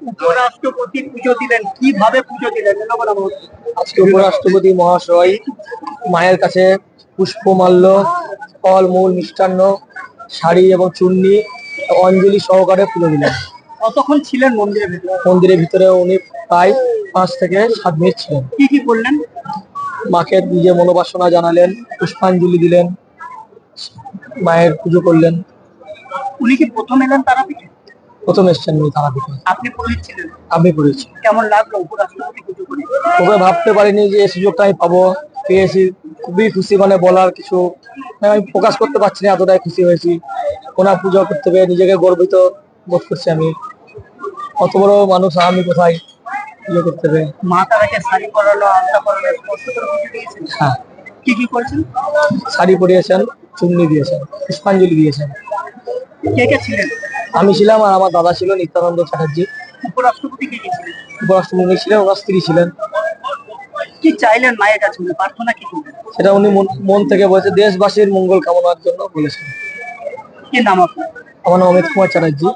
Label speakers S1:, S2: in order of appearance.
S1: উপরাষ্ট্রপতি পুজো দিলেন, কিভাবে পুজো দিলেন?
S2: আজকে উপরাষ্ট্রপতি মহাশয় মায়ের কাছে পুষ্পমাল্য, ফল মূল, মিষ্টান্ন, শাড়ি এবং চূর্ণি অঞ্জলি সহকারে পুজো দিলেন।
S1: কতক্ষণ ছিলেন মন্দিরের ভিতরে?
S2: মন্দিরের ভিতরে উনি প্রায় 5 থেকে 7 মিনিট ছিলেন।
S1: কি কি করলেন?
S2: মাকে নিজে মনোবাসনা জানালেন, পুষ্পাঞ্জলি দিলেন, মায়ের পুজো করলেন।
S1: উনি কি প্রথম এলেন তারাপীঠে?
S2: প্রথম এসছেন উনি তারাপীঠে।
S1: আপনি পুরোহিত ছিলেন?
S2: আমি করেছি।
S1: কেমন লাগলো উপরাষ্ট্রপতি পুজো করে?
S2: তবে ভাবতে পারিনি যে এই সুযোগটা আমি পাবো, পেয়েছি। খুবই খুশি, মানে বলার কিছু আমি প্রকাশ করতে পারছি না, এতটাই খুশি হয়েছি। ওনার পুজো করতে পেরে নিজেকে গর্বিত বোধ করছি আমি। অত বড় মানুষ আমি কোথায় পুজো করতে পেরে।
S1: মা তারাকে শাড়ি পরালো, আলতা পরালো, স্পর্শ করে পুজো দিয়েছেন?
S2: হ্যাঁ,
S1: কি কি করছেন?
S2: শাড়ি পরিয়েছেন, চুন্নি দিয়েছেন, পুষ্পাঞ্জলি দিয়েছেন।
S1: কে কে ছিলেন?
S2: আমি ছিলাম আর আমার দাদা ছিল নিত্যানন্দ চ্যাটার্জি।
S1: উপরাষ্ট্রপতি কে কে ছিলেন?
S2: উপরাষ্ট্রপতি ছিলেন, ওনার স্ত্রী ছিলেন।
S1: কি চাইলেন মায়ের কাছে? প্রার্থনা কি করলেন?
S2: সেটা উনি মন থেকে বলেছে, দেশবাসীর মঙ্গল কামনার জন্য বলেছেন।
S1: কি নাম আপনার?
S2: আমার নাম অমিত কুমার চ্যাটার্জি।